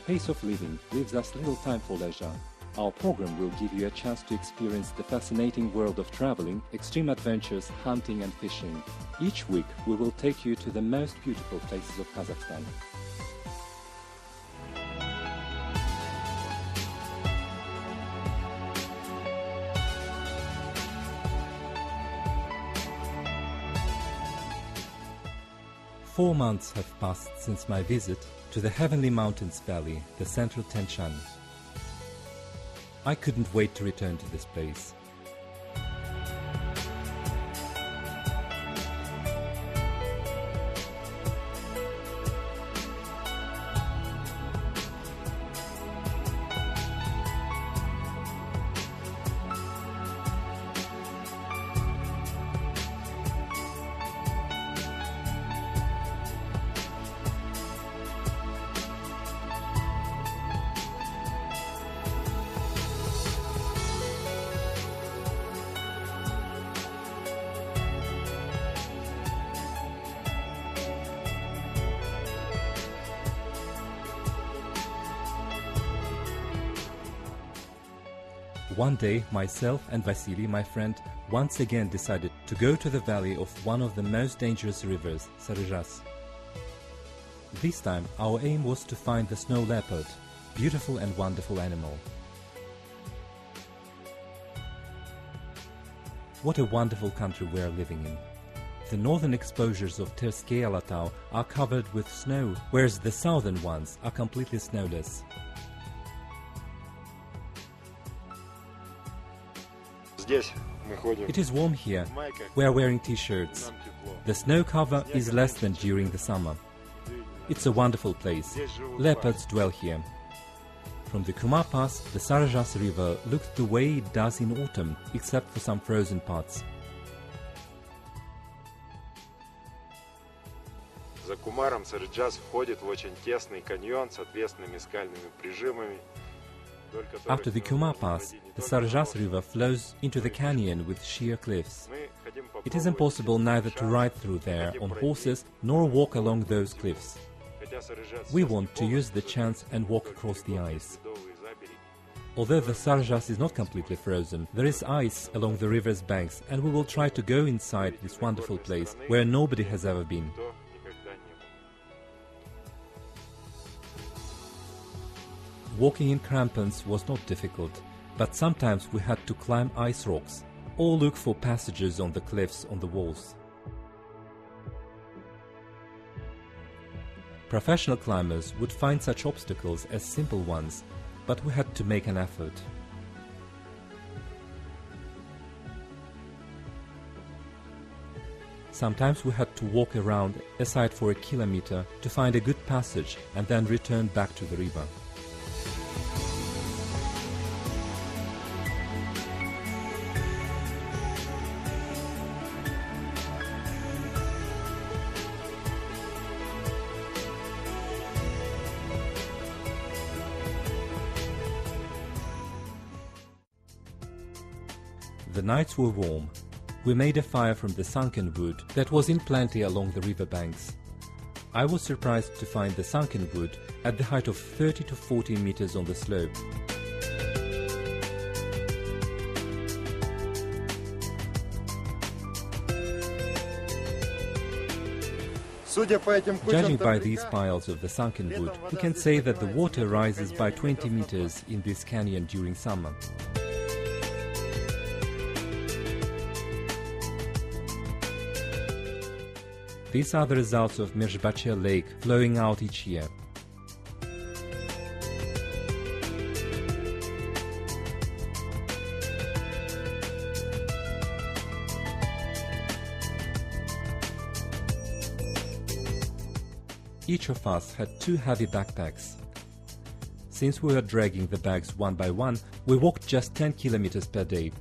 pace of living leaves us little time for leisure. Our program will give you a chance to experience the fascinating world of traveling, extreme adventures, hunting and fishing. Each week we will take you to the most beautiful places of Kazakhstan. Four months have passed since my visit to the Heavenly Mountains Valley, the central Tian Shan. I couldn't wait to return to this place. One day, myself and Vasily, my friend, once again decided to go to the valley of one of the most dangerous rivers, Sarygaz. This time, our aim was to find the snow leopard, beautiful and wonderful animal. What a wonderful country we are living in. The northern exposures of Terskei Alatau are covered with snow, whereas the southern ones are completely snowless. It is warm here. We are wearing t-shirts. The snow cover is less than during the summer. It's a wonderful place. Leopards dwell here. From the Kuma Pass, the Sarygaz River looks the way it does in autumn, except for some frozen parts. За Кумаром Sarygaz входит в очень тесный каньон с отвесными скальными прижимами. After the Kuma Pass, the Sarygaz River flows into the canyon with sheer cliffs. It is impossible neither to ride through there on horses nor walk along those cliffs. We want to use the chance and walk across the ice. Although the Sarygaz is not completely frozen, there is ice along the river's banks, and we will try to go inside this wonderful place where nobody has ever been. Walking in crampons was not difficult, but sometimes we had to climb ice rocks or look for passages on the cliffs on the walls. Professional climbers would find such obstacles as simple ones, but we had to make an effort. Sometimes we had to walk around a site for a kilometer to find a good passage and then return back to the river. The nights were warm. We made a fire from the sunken wood that was in plenty along the river banks. I was surprised to find the sunken wood at the height of 30 to 40 meters on the slope. Judging by these piles of the sunken wood, we can say that the water rises by 20 meters in this canyon during summer. These are the results of Mirzbache Lake flowing out each year. Each of us had 2 heavy backpacks. Since we were dragging the bags one by one, we walked just 10 kilometers per day.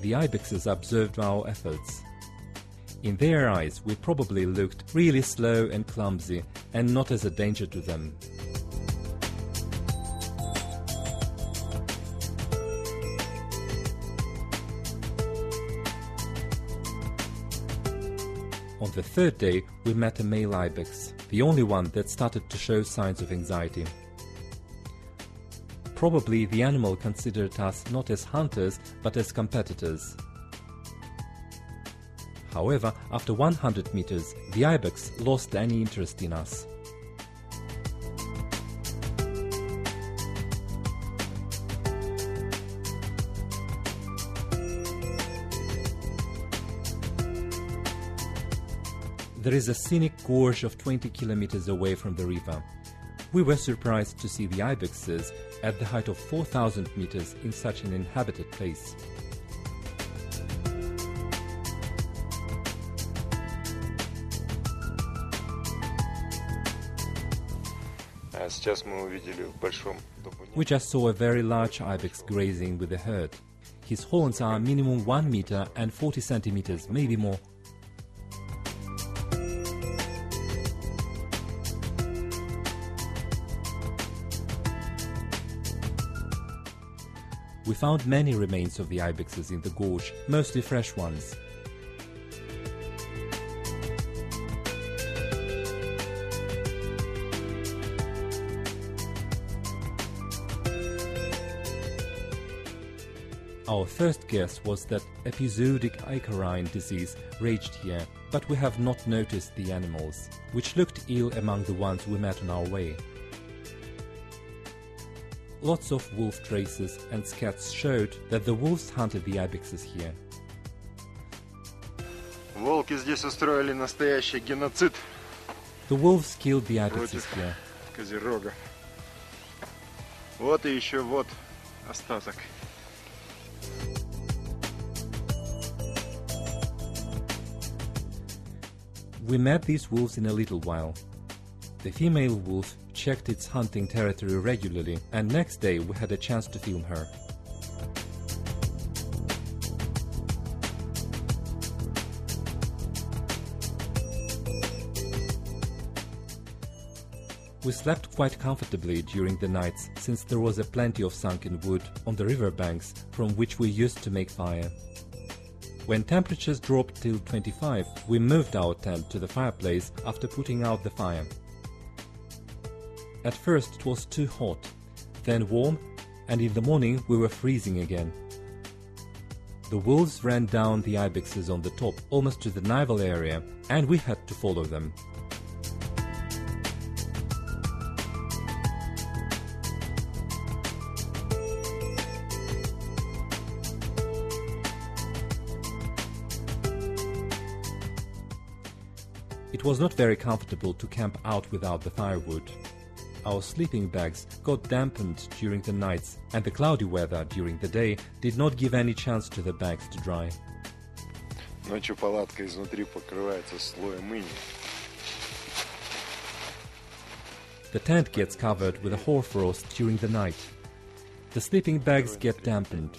The ibexes observed our efforts. In their eyes, we probably looked really slow and clumsy, and not as a danger to them. On the third day, we met a male ibex, the only one that started to show signs of anxiety. Probably the animal considered us not as hunters, but as competitors. However, after 100 meters, the ibex lost any interest in us. There is a scenic gorge of 20 kilometers away from the river. We were surprised to see the ibexes at the height of 4,000 meters in such an inhabited place. We just saw a very large ibex grazing with the herd. His horns are minimum 1 meter and 40 centimeters, maybe more. We found many remains of the ibexes in the gorge, mostly fresh ones. Our first guess was that episodic ichorine disease raged here, but we have not noticed the animals, which looked ill among the ones we met on our way. Lots of wolf traces and scats showed that the wolves hunted the ibexes here. Волки здесь устроили настоящий геноцид. The wolves killed the ibexes here. Козерога. Вот и еще вот остаток. We met these wolves in a little while. The female wolf checked its hunting territory regularly, and next day we had a chance to film her. We slept quite comfortably during the nights, since there was a plenty of sunken wood on the river banks from which we used to make fire. When temperatures dropped till 25, we moved our tent to the fireplace after putting out the fire. At first it was too hot, then warm, and in the morning we were freezing again. The wolves ran down the ibexes on the top, almost to the navel area, and we had to follow them. It was not very comfortable to camp out without the firewood. Our sleeping bags got dampened during the nights, and the cloudy weather during the day did not give any chance to the bags to dry. Ночью палатка изнутри покрывается слоем инея. The tent gets covered with a hoarfrost during the night. The sleeping bags get dampened.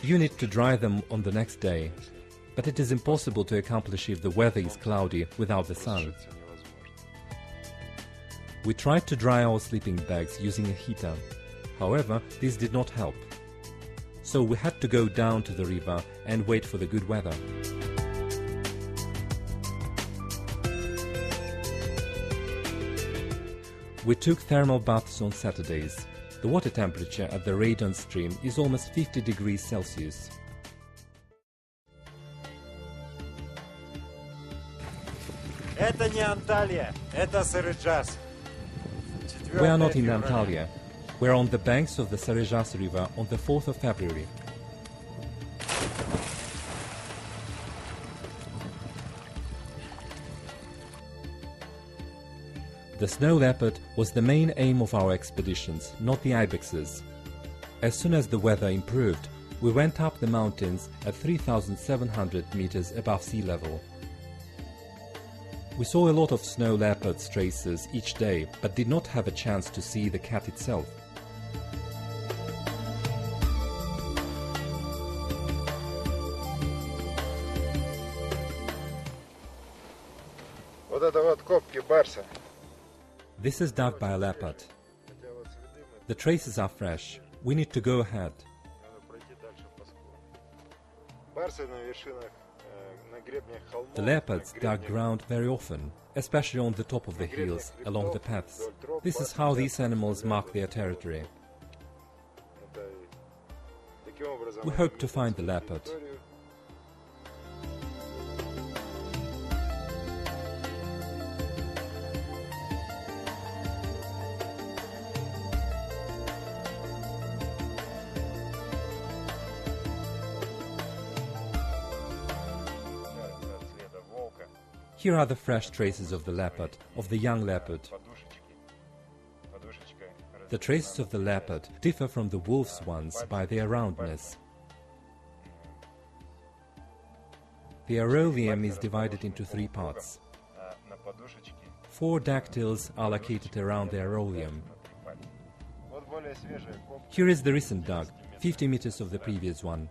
You need to dry them on the next day, but it is impossible to accomplish if the weather is cloudy without the sun. We tried to dry our sleeping bags using a heater. However, this did not help. So we had to go down to the river and wait for the good weather. We took thermal baths on Saturdays. The water temperature at the Radon stream is almost 50 degrees Celsius. Это не Анталия, это Sarygaz. We are not in Antalya. We are on the banks of the Sarygaz river on the 4th of February. The snow leopard was the main aim of our expeditions, not the ibexes. As soon as the weather improved, we went up the mountains at 3,700 meters above sea level. We saw a lot of snow leopard traces each day, but did not have a chance to see the cat itself. Вот это вот копки барса. This is dug by a leopard. The traces are fresh. We need to go ahead. Барсы на вершинах The leopards dug ground very often, especially on the top of the hills, along the paths. This is how these animals mark their territory. We hope to find the leopard. Here are the fresh traces of the leopard, of the young leopard. The traces of the leopard differ from the wolf's ones by their roundness. The aurolium is divided into 3 parts. 4 dactyls are located around the aurolium. Here is the recent dug, 50 meters of the previous one.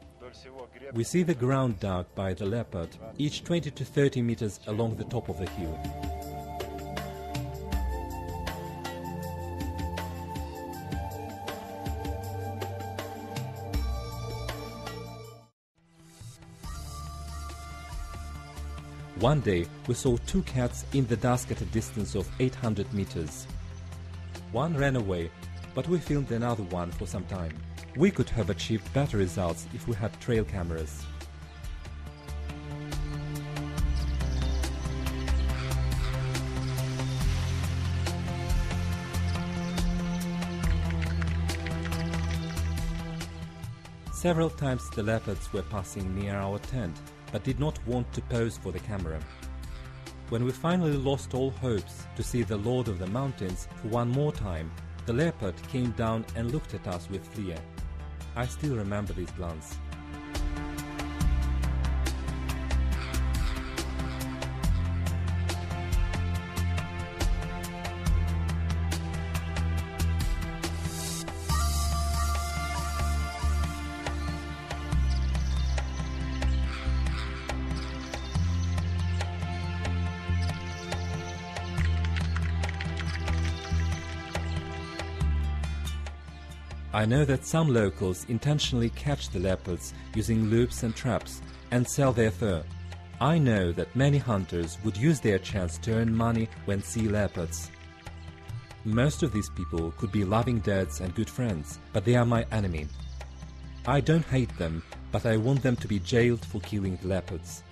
We see the ground dug by the leopard, each 20 to 30 meters along the top of the hill. One day we saw 2 cats in the dusk at a distance of 800 meters. One ran away, but we filmed another one for some time. We could have achieved better results if we had trail cameras. Several times the leopards were passing near our tent, but did not want to pose for the camera. When we finally lost all hopes to see the Lord of the Mountains for one more time, the leopard came down and looked at us with fear. I still remember this glance. I know that some locals intentionally catch the leopards using loops and traps and sell their fur. I know that many hunters would use their chance to earn money when see leopards. Most of these people could be loving dads and good friends, but they are my enemy. I don't hate them, but I want them to be jailed for killing the leopards.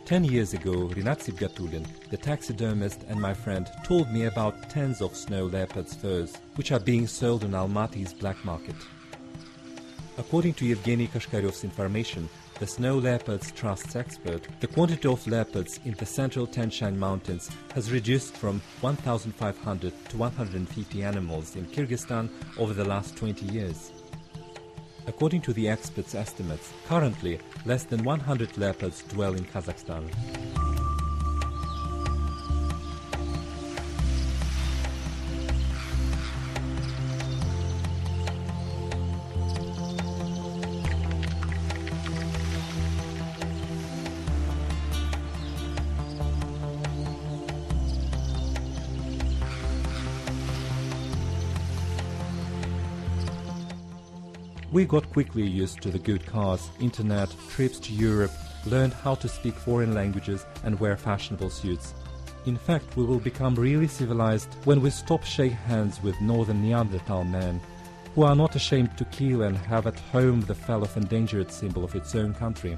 Ten years ago, Rinat Sibgatulin, the taxidermist and my friend, told me about tens of snow leopards' furs, which are being sold on Almaty's black market. According to Evgeny Kashkaryov's information, the snow leopards trusts expert, the quantity of leopards in the central Tian Shan mountains has reduced from 1,500 to 150 animals in Kyrgyzstan over the last 20 years. According to the experts' estimates, currently less than 100 leopards dwell in Kazakhstan. We got quickly used to the good cars, internet, trips to Europe, learned how to speak foreign languages and wear fashionable suits. In fact, we will become really civilized when we stop shake hands with northern Neanderthal men, who are not ashamed to kill and have at home the fell of endangered symbol of its own country.